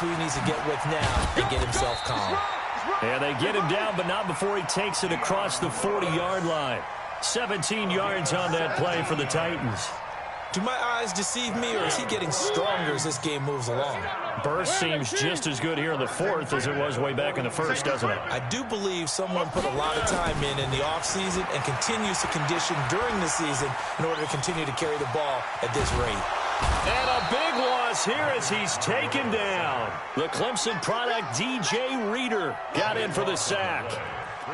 who he needs to get with now and get himself calm. And they get him down, but not before he takes it across the 40-yard line. 17 yards on that play for the Titans. Do my eyes deceive me, or is he getting stronger as this game moves along? Burst seems just as good here in the fourth as it was way back in the first, doesn't it? I do believe someone put a lot of time in the offseason and continues to condition during the season in order to continue to carry the ball at this rate. And a big loss here as he's taken down. The Clemson product, DJ Reader, got in for the sack.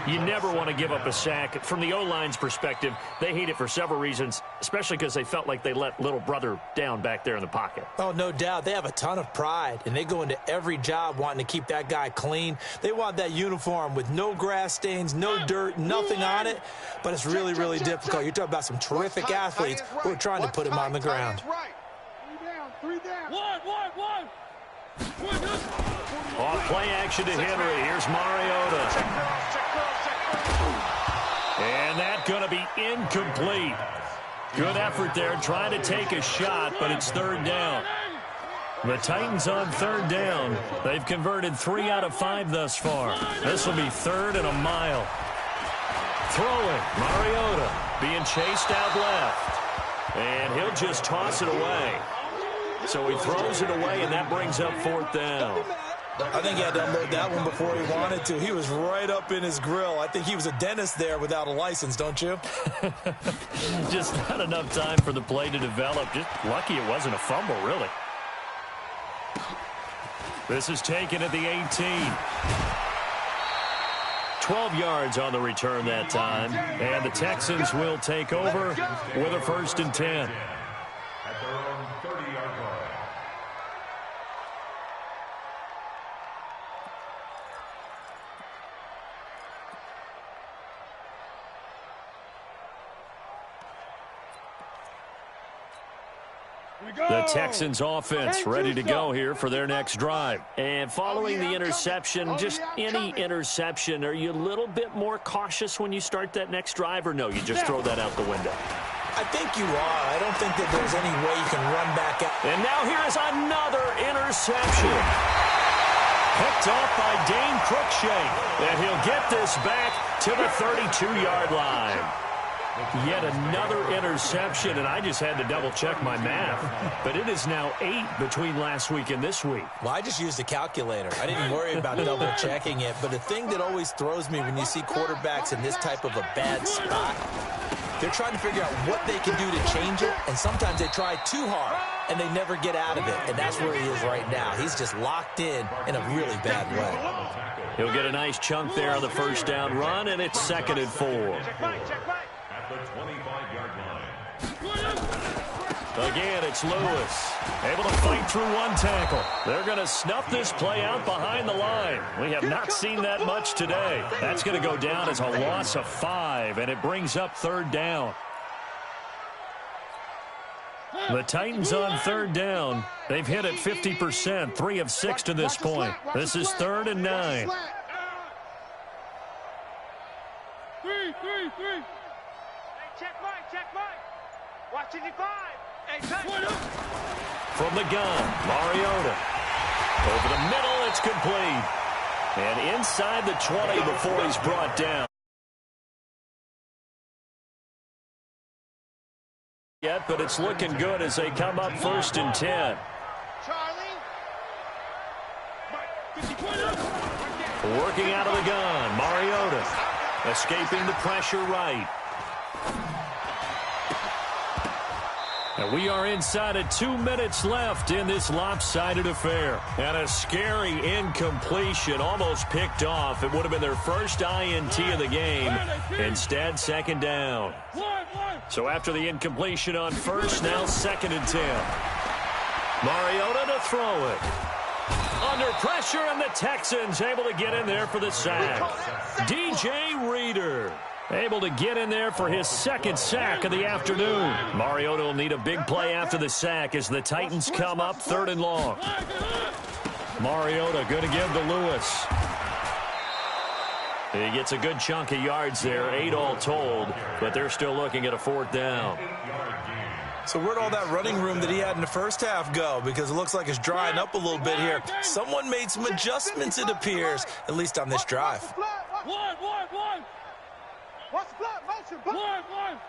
You never want to give up a sack. From the O-line's perspective, they hate it for several reasons, especially because they felt like they let little brother down back there in the pocket. Oh, no doubt. They have a ton of pride, and they go into every job wanting to keep that guy clean. They want that uniform with no grass stains, no dirt, nothing on it, but it's really, really difficult. You're talking about some terrific athletes who are trying to put him on the ground. Three down. One. Off play action to Henry. Here's Mariota. And that's going to be incomplete. Good effort there trying to take a shot, but it's third down. The Titans on third down. They've converted 3 out of 5 thus far. This will be 3rd and a mile. Throwing. Mariota being chased out left. And he'll just toss it away. So he throws it away, and that brings up 4th down. I think he had to unload that one before he wanted to. He was right up in his grill. I think he was a dentist there without a license, don't you? Just not enough time for the play to develop. Just lucky it wasn't a fumble, really. This is taken at the 18. 12 yards on the return that time. And the Texans will take over with a 1st and 10. The Texans offense ready to go here for their next drive. And following the interception, just any interception, are you a little bit more cautious when you start that next drive, or no, you just throw that out the window? I think you are. I don't think that there's any way you can run back out. And now here is another interception. Picked off by Dane Cruikshank. And he'll get this back to the 32-yard line. Yet another interception, and I just had to double-check my math. But it is now 8 between last week and this week. Well, I just used a calculator. I didn't worry about double-checking it. But the thing that always throws me when you see quarterbacks in this type of a bad spot, they're trying to figure out what they can do to change it, and sometimes they try too hard, and they never get out of it. And that's where he is right now. He's just locked in a really bad way. He'll get a nice chunk there on the first down run, and it's 2nd and 4. The 25-yard line. Again, it's Lewis. Able to fight through one tackle. They're going to snuff this play out behind the line. We have not seen that much today. That's going to go down as a loss of 5, and it brings up 3rd down. The Titans on 3rd down. They've hit it 50%, 3 of 6 to this point. This is 3rd and 9. Three. Check Mike. Watch it, 5. From the gun, Mariota. Over the middle, it's complete. And inside the 20 before he's brought down. Yet, but it's looking good as they come up 1st and 10. Working out of the gun, Mariota. Escaping the pressure right. And we are inside of 2 minutes left in this lopsided affair. And a scary incompletion, almost picked off. It would have been their first INT of the game. Instead, 2nd down. So after the incompletion on 1st, now 2nd and 10. Mariota to throw it. Under pressure, and the Texans able to get in there for the sack. DJ Reader able to get in there for his 2nd sack of the afternoon. Mariota will need a big play after the sack as the Titans come up 3rd and long. Mariota going to give to Lewis. He gets a good chunk of yards there, 8 all told, but they're still looking at a 4th down. So where'd all that running room that he had in the first half go? Because it looks like it's drying up a little bit here. Someone made some adjustments, it appears, at least on this drive. One. Watch the block, motion, block. One.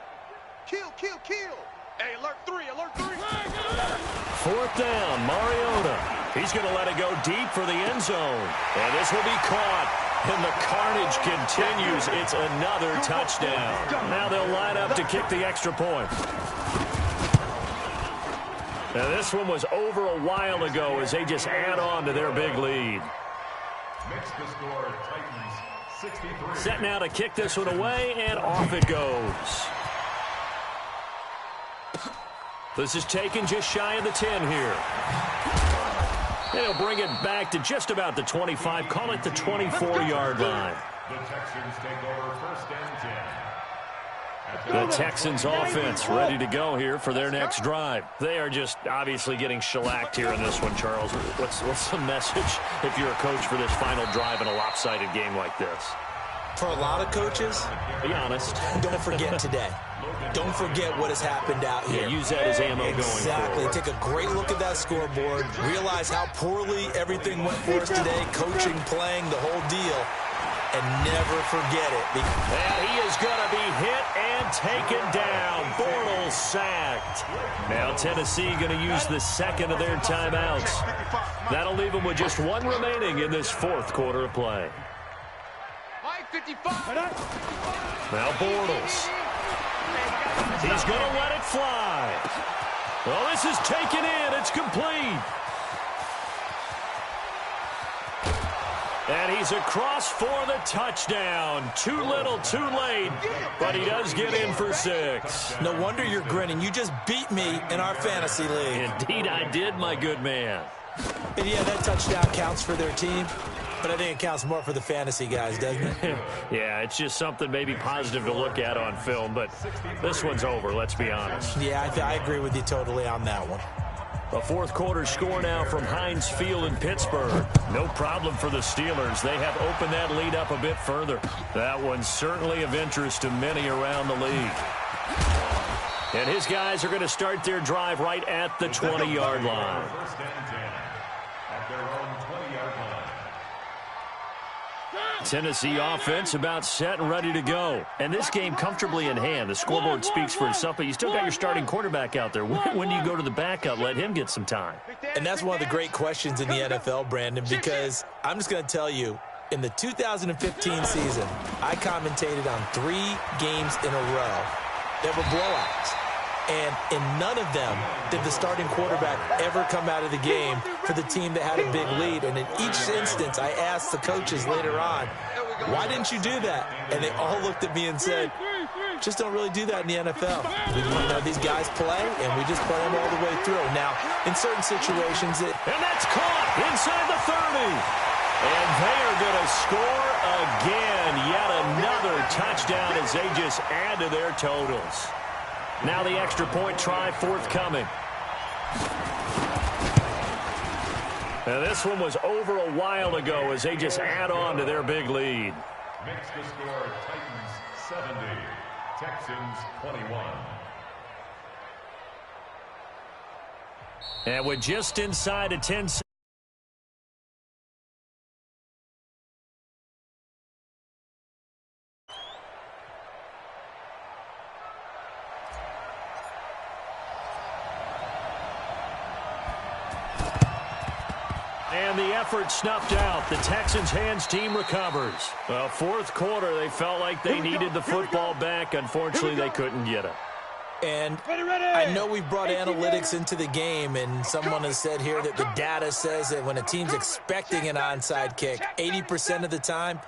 Kill. Hey, alert three. Fourth down, Mariota. He's going to let it go deep for the end zone. And this will be caught. And the carnage continues. It's another touchdown. Now they'll line up to kick the extra point. Now this one was over a while ago as they just add on to their big lead. Makes the score Titans 63. Set now to kick this one away, and off it goes. This is taken just shy of the 10 here. And he'll bring it back to just about the 25, call it the 24-yard line. The Texans take over first and 10. The Texans offense ready to go here for their next drive. They are just obviously getting shellacked here in this one, Charles. What's the message if you're a coach for this final drive in a lopsided game like this? For a lot of coaches, be honest. Don't forget today. Don't forget what has happened out here. Yeah, use that as ammo exactly. going forward. Take a great look at that scoreboard. Realize how poorly everything went for us today. Coaching, playing, the whole deal. And never forget it. And he is going to be hit and taken down. Bortles sacked. Now Tennessee going to use the second of their timeouts. That'll leave them with just one remaining in this fourth quarter of play. Now Bortles. He's going to let it fly. Well, this is taken in. It's complete. And he's across for the touchdown. Too little, too late. But he does get in for 6. No wonder you're grinning. You just beat me in our fantasy league. Indeed I did, my good man. And yeah, that touchdown counts for their team. But I think it counts more for the fantasy guys, doesn't it? Yeah, it's just something maybe positive to look at on film. But this one's over, let's be honest. Yeah, I agree with you totally on that one. A fourth quarter score now from Heinz Field in Pittsburgh. No problem for the Steelers. They have opened that lead up a bit further. That one's certainly of interest to many around the league. And his guys are going to start their drive right at the 20-yard line. First and 10 at their own 20-yard line. Tennessee offense about set and ready to go. And this game comfortably in hand. The scoreboard speaks for itself, but you still got your starting quarterback out there. When do you go to the backup? Let him get some time. And that's one of the great questions in the NFL, Brandon, because I'm just going to tell you, in the 2015 season, I commentated on 3 games in a row. There were blowouts. And in none of them did the starting quarterback ever come out of the game for the team that had a big lead. And in each instance, I asked the coaches later on, why didn't you do that? And they all looked at me and said, just don't really do that in the NFL. These guys play, and we just play them all the way through. Now, in certain situations, and that's caught inside the 30. And they are going to score again. Yet another touchdown as they just add to their totals. Now the extra point try forthcoming. Now this one was over a while ago as they just add on to their big lead. Makes the score Titans 70, Texans 21. And with just inside a 10 and the effort snuffed out. The Texans' hands team recovers. Well, fourth quarter, they felt like they needed the football back. Unfortunately, they couldn't get it. And I know we brought analytics into the game, and someone has said here that the data says that when a team's expecting an onside kick, 80% of the time,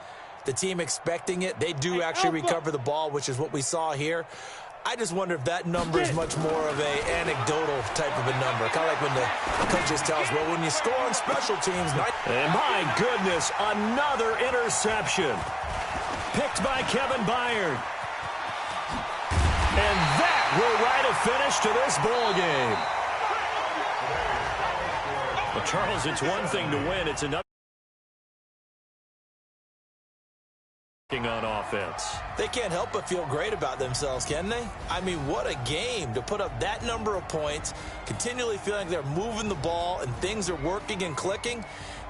the team expecting it, they do actually recover the ball, which is what we saw here. I just wonder if that number is much more of a anecdotal type of a number. Kind of like when the coaches tell us, well, when you score on special teams. And my goodness, another interception. Picked by Kevin Byard. And that will write a finish to this ball game. Well, Charles, it's one thing to win. It's another. on offense. They can't help but feel great about themselves, can they? I mean, what a game to put up that number of points, continually feeling like they're moving the ball and things are working and clicking.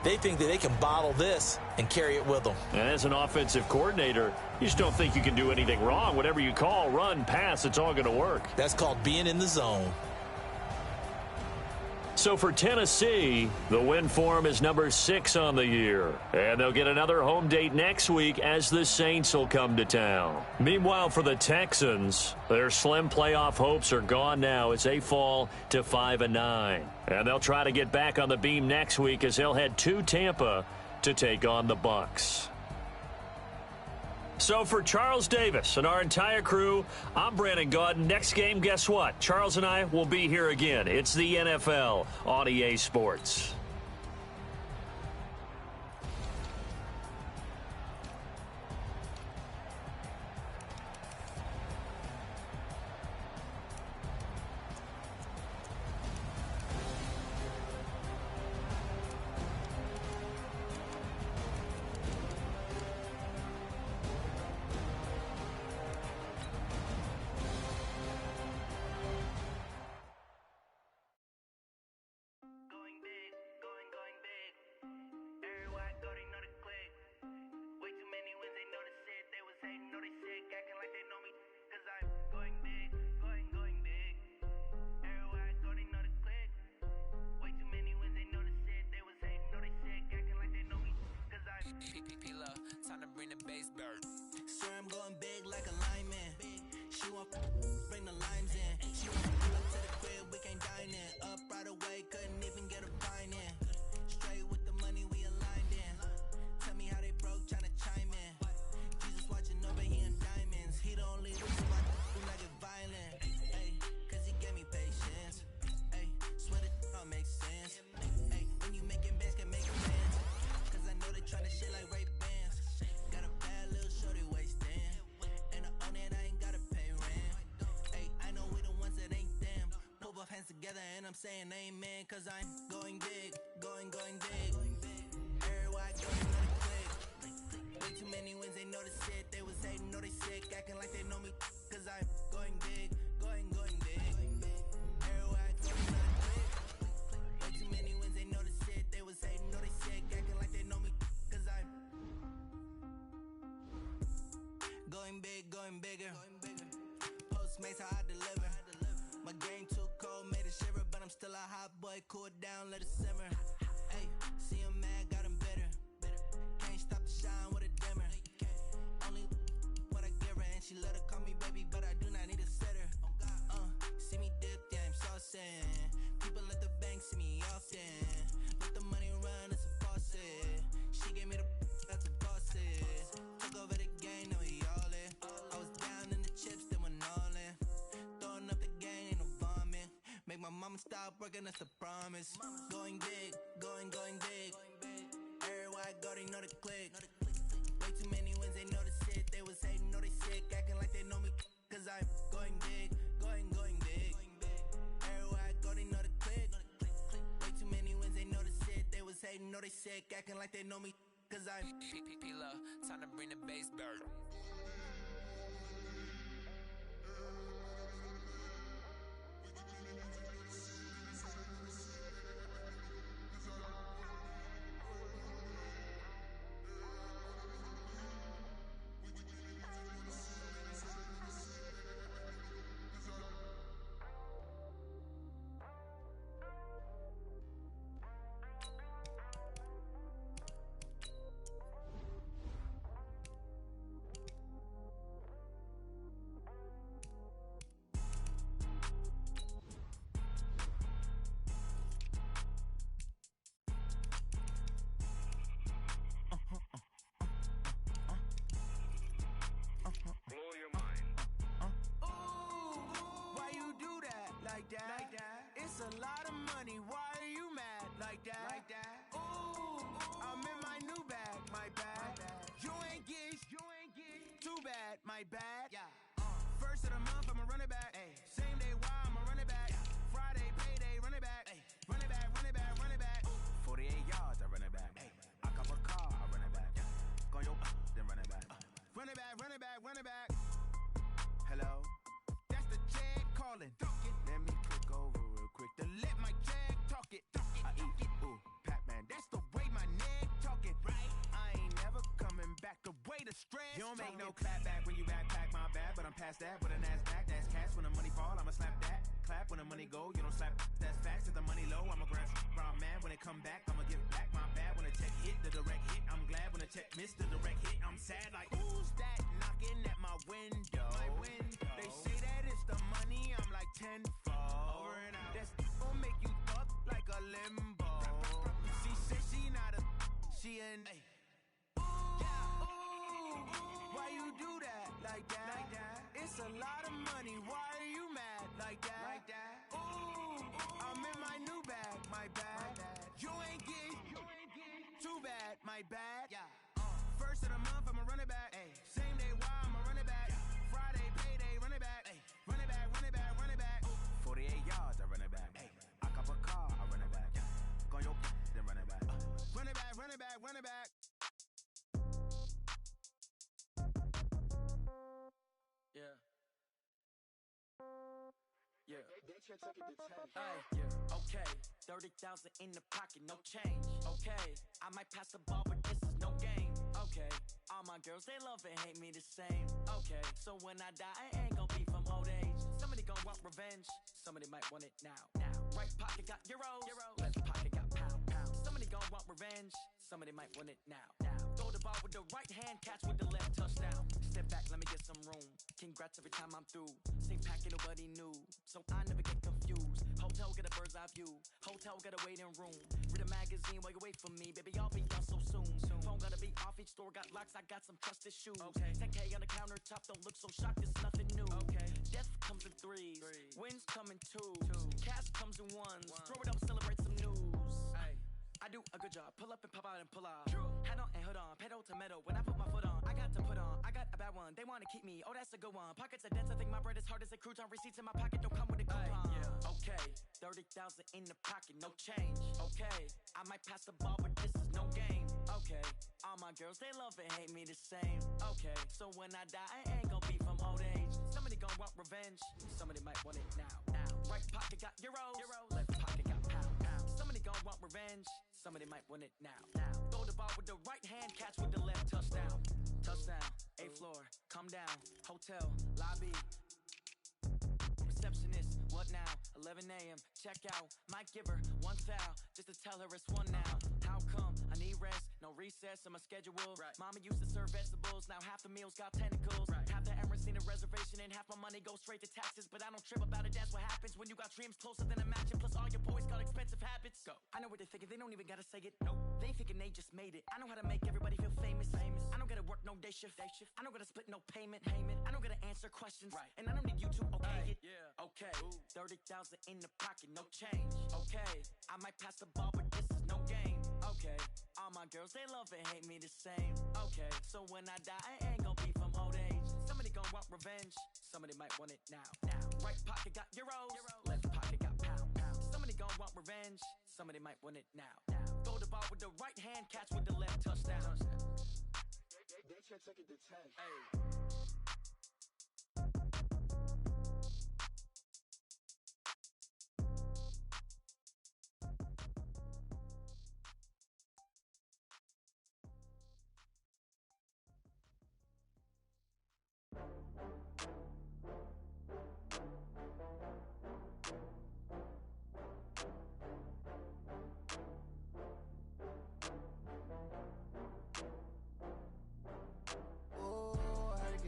They think that they can bottle this and carry it with them. And as an offensive coordinator, you just don't think you can do anything wrong. Whatever you call, run, pass, it's all going to work. That's called being in the zone. So for Tennessee, the win form is number 6 on the year. And they'll get another home date next week as the Saints will come to town. Meanwhile, for the Texans, their slim playoff hopes are gone now as they fall to 5-9. And they'll try to get back on the beam next week as they'll head to Tampa to take on the Bucs. So for Charles Davis and our entire crew, I'm Brandon Gaudin. Next game, guess what? Charles and I will be here again. It's the NFL on EA Sports. Time to bring the bass bird. Sir, I'm going big like a lineman. She want bring the limes in. She want pull up to the crib, we can't dine in. Up right away, couldn't even get a pine in. Straight with the money we aligned in. Tell me how they broke, tryna chime in. Jesus watching over, he in diamonds. He the only reason why I get violent. Ay, cause he gave me patience. Ay, swear that all makes sense. Ay, when you making bands, can make plans. Cause I know they tryna shit like Ray Bans. Got a bad little shorty wasting. And I own it, I ain't gotta pay rent. Ay, I know we the ones that ain't them. Pull both hands together and I'm saying amen. Cause I'm going big, going big. Everywhere I go, they know the click. Way too many wins, they know the shit. They was hating, know they sick, acting like they know me. Cause I'm going big, going big. Everywhere I go, they know the click. Way too many wins, they know the shit. They was hating, know they sick, acting like they know me. Cause I'm going big, going bigger. Postmates how I deliver. My game too cold, made it shiver, but I'm still a hot boy. Cool it down, let it simmer. Hey, see him mad, got him bitter. Can't stop the shine with a dimmer. Only what I give her, and she let her call me baby, but I do not need a sitter. See me dip, yeah, I'm saucing. People at the bank see me often. Let the money run, it's a faucet. She gave me the that's a faucet. Took over the game, now we all in. I was down in the chips, then went all in. Throwing up the game, ain't no vomit. Make my mama stop working, that's the promise. Going big, going big. Everywhere I go, they know the click. Way too many wins, they know the shit. They was hating, know they sick, acting like they know me. Cause I'm going big, going big. Everywhere I go, they know the click. Way too many wins, they know the shit. They was hating, know they sick, acting like they know me. Cause I'm P-P-P-Love, time to bring the bass bird. Like that. It's a lot of money. Why are you mad like that? Ooh, I'm in my new bag. My bad. You ain't geeks. Too bad. My bad. Yeah. First of the month, I'ma run it back. Ay. Same day, why I'ma run it back. Yeah. Friday, payday, run it back. Ay. Run it back. 48 yards, I run it back. Ay. I cover a car, I run it back. Go your then run it back. ain't no clap back when you backpack, my bad. But I'm past that with a NASDAQ, that's cash. When the money fall, I'ma slap that. Clap when the money go, you don't slap, that's facts. If the money low, I'ma grab brown man. When it come back, I'ma give back, my bad. When the check hit, the direct hit, I'm glad. When the check missed, the direct hit, I'm sad. Like, who's that knocking at my window? They say that it's the money, I'm like tenfold. Over and out. That's gon' make you up like a limbo. She said she not a, she an why you do that like that? It's a lot of money. Why are you mad like that? Ooh, I'm in my new bag, my bad. You ain't getting too bad, my bad. Yeah. First of the month, I'ma run it back. Ay. Same day, why I'ma run it back. Friday, payday, run it back. Ay. Run it back, run it back, run it back. 48 yards, I run it back. Ay. I cop a car, I run it back. Go your then run it back. Run it back, run it back, run it back. Yeah. Yeah. Hey, yeah. Okay, 30,000 in the pocket, no change. Okay, I might pass the ball, but this is no game. Okay, all my girls, they love and hate me the same. Okay, so when I die, I ain't gon' be from old age. Somebody gon' want revenge, somebody might want it now. Right pocket got euros, left pocket got pound. Somebody gon' want revenge, somebody might want it now. Throw the ball with the right hand, catch with the left, touchdown. Step back, let me get some room. Congrats every time I'm through. Same packet, nobody knew, so I never get confused. Hotel get a bird's eye view. Hotel got a waiting room. Read a magazine while you wait for me, baby. I'll be done so soon. Phone gotta be off. Each store got locks. I got some trusted shoes. Okay. 10K on the countertop. Don't look so shocked. It's nothing new. Okay. Death comes in threes. Wins come in twos. Cash comes in ones. Throw it up, celebrate some news. Ay. I do a good job. Pull up and pop out and pull out. Head on and hood on. Pedal to metal. When I put my foot on, I got to put on. I got a bad one. They want to keep me. Oh, that's a good one. Pockets are dense. I think my bread is hard as a crouton. Receipts in my pocket don't come with a coupon. Yeah. Okay. 30,000 in the pocket. No change. Okay. I might pass the ball, but this is no game. Okay. All my girls, they love and hate me the same. Okay. So when I die, I ain't gon' be from old age. Somebody gon' want revenge. Somebody might want it now. Right pocket got euros. Left pocket got pound. Somebody gon' want revenge. Somebody might want it now. Throw the ball with the right hand, catch with the left, touchdown. Touchdown, 8th floor, come down. Hotel, lobby. Receptionist, what now? 11 a.m., check out. Might give her one foul, just to tell her it's one now. How come? I need rest, no recess on my schedule. Right. Mama used to serve vegetables, now half the meals got tentacles. Right. Half the Emirates need a reservation and half my money goes straight to taxes. But I don't trip about it, that's what happens when you got dreams closer than a match. Plus all your boys got expensive habits. Go. I know what they're thinking, they don't even gotta say it. Nope. They thinking they just made it. I know how to make everybody feel famous. I don't gotta work no day shift. I don't gotta split no payment. I don't gotta answer questions. Right. And I don't need you to okay it. Yeah. Okay. 30,000 in the pocket, no change. Okay. I might pass the ball, but this is no game. Okay. All my girls, they love and hate me the same. Okay. So when I die, I ain't gon' be from old age. Somebody gon' want revenge. Somebody might want it now. Right pocket got euros. Left pocket got pound. Somebody gon' want revenge. Somebody might want it now. Throw the ball with the right hand, catch with the left, touchdown. They can't take it to 10. Hey.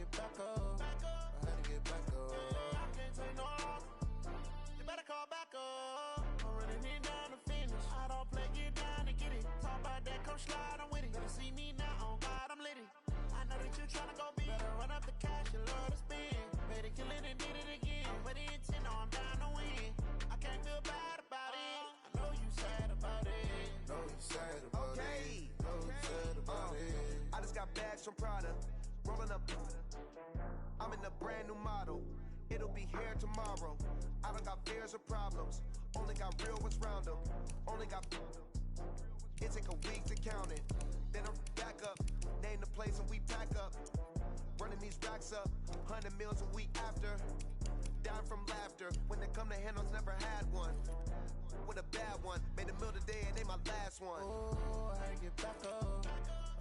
Back up. I had to get back up. I can't take no loss. You better call back up. I'm running it down to finish. I don't play, get down to get it. Talk about that, come slide, I'm with it. Better see me now, on God, I'm litty. I know that you tryna go big. Better run up the cash, you love to spend. Better kill it and did it again. I'm ready in 10, I'm down to win. I can't feel bad about it. I know you sad about it. Know you sad about it. Know you sad about it. I just got bags from Prada. Rolling up, I'm in a brand new model. It'll be here tomorrow. I don't got fears or problems. Only got real ones round them. Only got. It take a week to count it. Then I'm back up. Name the place and we pack up. Running these racks up. 100 meals a week after. Down from laughter. When they come to handles, never had one. With a bad one. Made a meal today and they my last one. Oh, I had to get back up.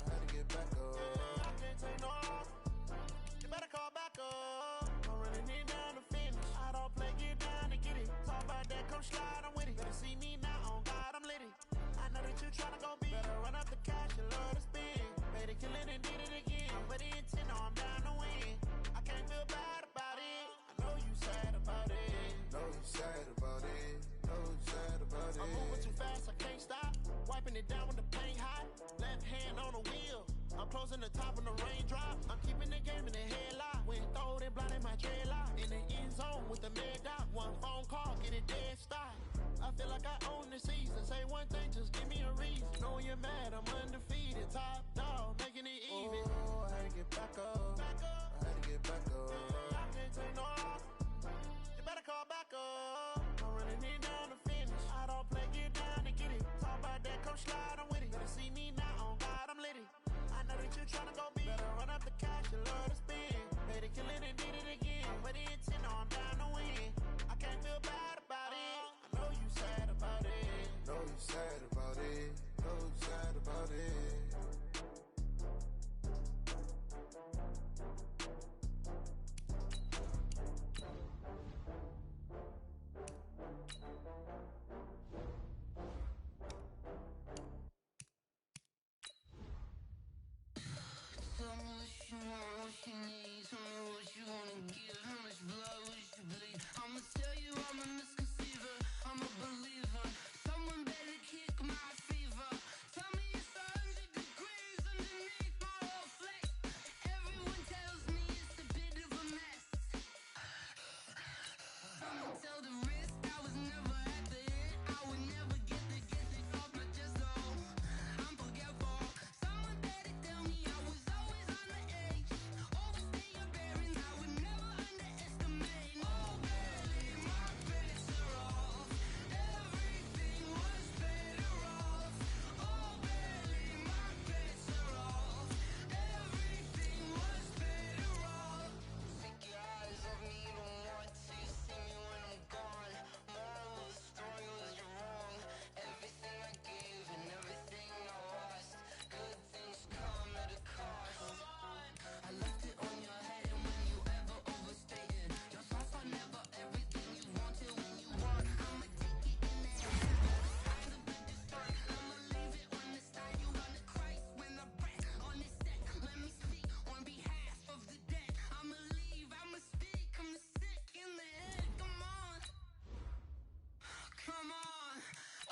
I had to get back up. I can't take no loss. come slide, I'm with it. Better see me now, on God, I'm litty. I know that you're tryna go big. Better run up the cash, you love to spend. Better kill it and did it again. Put it in 10, no, I'm down to win. I can't feel bad about it. I know you sad about it. Know you sad about it. Know you sad about it. Tell me what you want, what you need. Tell me what you wanna give. How much blood would you bleed? I'ma tell you I'm a misconceiver. I'm a believer. Someone better kick my fever. Tell me it's 100 degrees underneath my whole flake. Everyone tells me it's a bit of a mess. I'ma tell the risk I was never at the end. I would never get this off my chest though. I'm forgetful. Someone better tell me I was always on the edge. Overstay your bearings, I would never underestimate. Oh barely, my bets are off. Everything was better off. Oh barely, my bets are off. Everything was better off. Take your eyes off me, don't want to see me when I'm gone. Moral of the story was you're wrong. Everything I gave and everything I lost. Good things come at a cost. I left it on your head and when you ever overstay it. Your thoughts are never everything you wanted when you want. I'ma take it in the head. Signs of the distort. I'ma leave it on the side. You run the Christ when I breath on this set. Let me speak on behalf of the dead. I'ma leave, I'ma speak. I'm the sick in the head. Come on. Come on.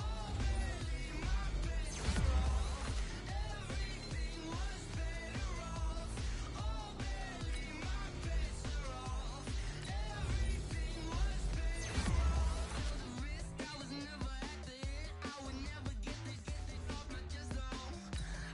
Oh, barely, my bets are off. Everything was better off. Oh, barely, my bets are off. Everything was better off. Till the risk, I was never at the end. I would never get this off my chest though.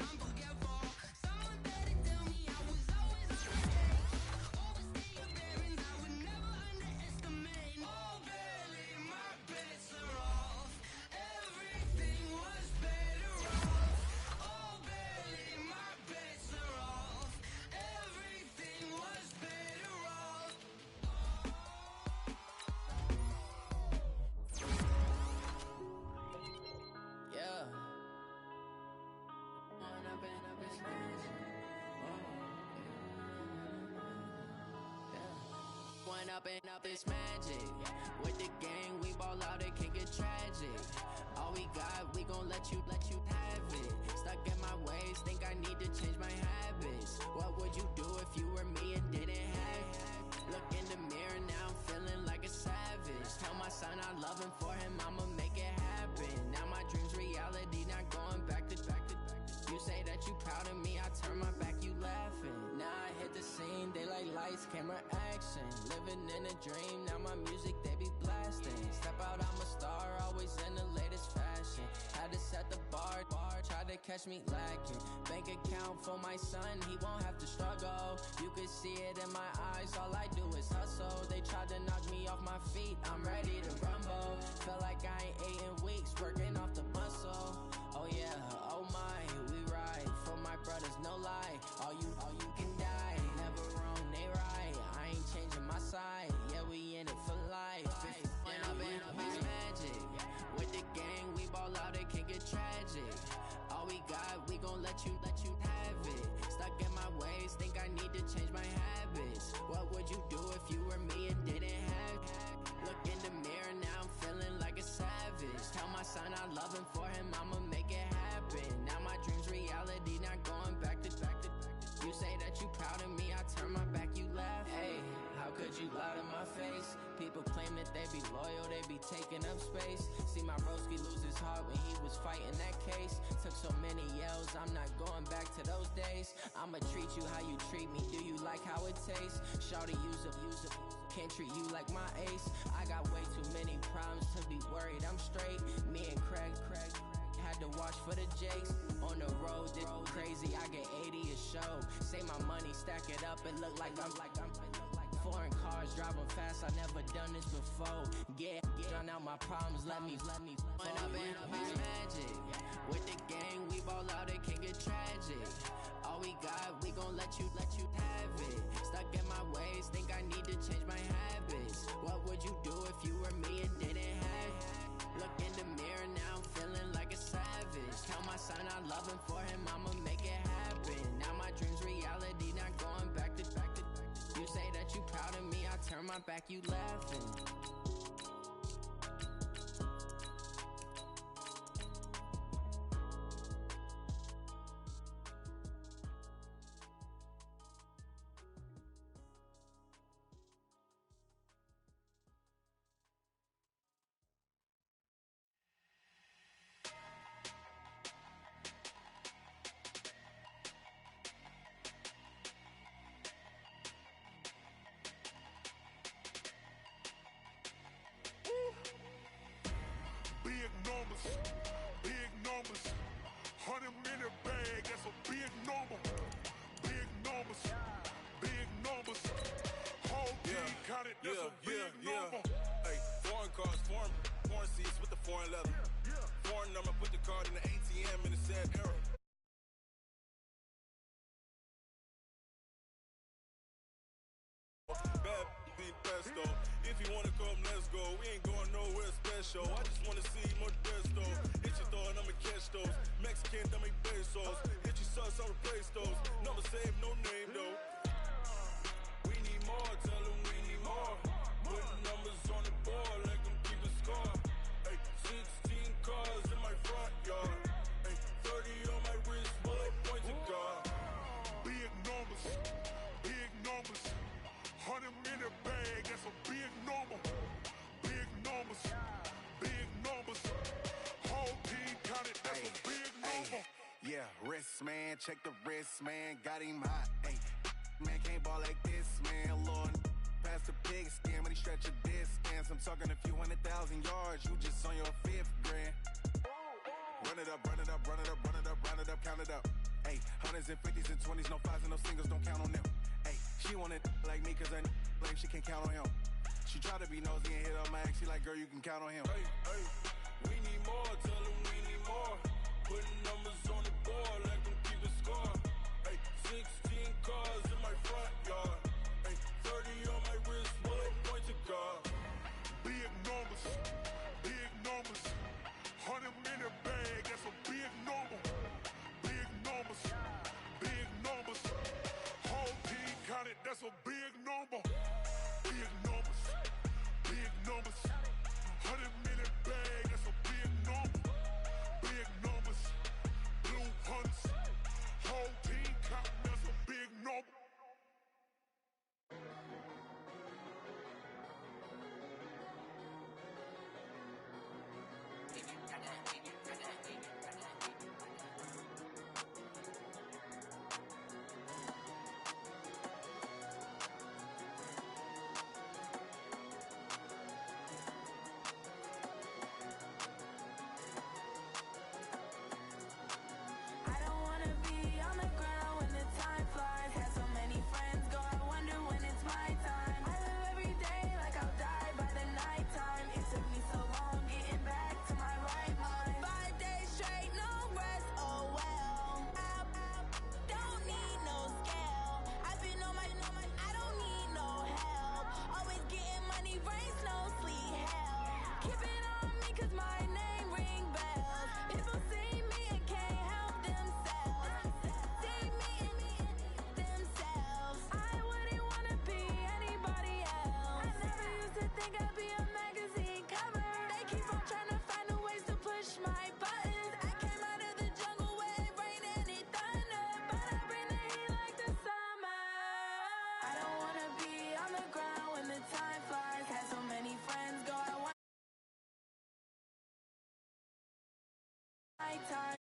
I'm forgetful. Someone better tell me I was always on the edge. Overstay your bearings, I would never underestimate. Oh, barely, my bets are off. Everything was better off. Oh, barely, my bets are off. Everything was better off. Yeah. When I've been up this magic. When up and up this magic. With the gang, we ball out, it can get tragic. All we got, we gon' let you have it. Stuck in my ways, think I need to change my habits. What would you do if you were me and didn't have it? Look in the mirror, now I'm feeling like a savage. Tell my son I love him, for him I'ma make it happen. Now my dream's reality, not going back to. You say that you proud of me, I turn my back, you laughing. Now I hit the scene, they like lights, camera, action. Living in a dream, now my music, they be blasting. Step out, I'm a star, always in the latest fashion. Had to set the bar, try to catch me lacking. Bank account for my son, he won't have to struggle. You could see it in my eyes, all I do is hustle. They tried to knock me off my feet, I'm ready to rumble. Feel like I ain't ate in weeks, working off the muscle. Oh yeah, oh my, we ride for my brothers, no lie. All you can die, never wrong, they right. I ain't changing my side, yeah, we in it for life. When I've been up, it's magic. With the gang, we ball out, it can get tragic. All we got, we gon' let you have it. Stuck in my ways, think I need to change my habits. What would you do if you were me and didn't have it? Look in the mirror, now I'm feeling like a savage. Tell my son I love him, for him I'ma make it happen. Now my dream's reality, not going back to. You say that you proud of me, I turn my back, you laugh. Hey, how could you lie to my face? People claim that they be loyal, they be taking up space. See my broski lose his heart when he was fighting that case. Took so many yells, I'm not going back to those days. I'ma treat you how you treat me, do you like how it tastes? Shawty, use up, can't treat you like my ace. I got way too many problems to be worried, I'm straight. Me and Craig had to watch for the Jakes. On the road, this crazy, I get 80 a show. Say my money, stack it up, and look like I'm foreign cars, driving fast, I never done this before. Get Drown out my problems, let me When I've been magic. With the gang, we ball out, it can get tragic. All we got, we gon' let you have it. Stuck in my ways, think I need to change my habits. What would you do if you were me and didn't have it? Look in the mirror, now I'm feeling like a savage. Tell my son I love him, for him I'ma make it happen. Now my dream's reality, not going back to. You say that you proud of me, I turn my back, you laughing. Big numbers, 100-minute bag, that's a big number. Big numbers, whole team counted, that's a big number. Hey, foreign cars, foreign seats with the foreign leather. Foreign number, put the card in the ATM in the sad era. Bad beat pesto. If you wanna come, let's go. We ain't going nowhere special. I just wanna see more desto. Hit your thought, I'ma catch those. Mexican, dummy pesos. Hit your sus, I'll replace those. Number save, no name though. We need more, tell them we need more. Putting numbers on the board, like them keep a score. Hey, 16 cars in my front yard. Hey, 30 on my wrist, while I point to God. Big numbers, 100-minute bag, that's a big number. Big numbers, whole team counted, that's a big number. Yeah, wrist man, check the wrist man, got him hot. Ay, man can't ball like this, man. Lord, past the pig skin, but he stretch a distance. I'm talking a few 100,000 yards, you just on your 5th grand. Run it up, count it up. Ay, hundreds and 50s and 20s, no 5s and no singles, don't count on them. Ay, she want it like me, cause I like she can't count on him. She try to be nosy and hit on my ex, she like, girl, you can count on him. Hey, we need more, tell them we need more. Putting numbers on the board, like them keep a score. Hey, 16 cars in my front yard. Hey, 30 on my wrist, while I point to God. Big numbers, 100-minute bag, that's a big number. Big numbers, whole team counted, that's a big number. Big numbers, 100-minute bag, that's a big number. Big numbers, blue hunts, whole team counting, that's a big number. I don't wanna be on the ground when the time flies. Had so many friends go, I wonder when it's my time. I live every day like I'll die by the nighttime. It took me so long getting back to my right mind. 5 days straight, no rest, oh well. Don't need no scale. I've been on my, I don't need no help. Always getting money, rain, snow, sleet, hell. Keep it on me cause my name ring bells. People see me and can't help themselves. See me and themselves. I wouldn't wanna be anybody else. I never used to think I'd be a magazine cover. They keep on trying to find new ways to push my buttons. I came out of the jungle where it rained and it thunder, but I bring the heat like the summer. I don't wanna be on the ground when the time flies. Had so many friends go, I want my time.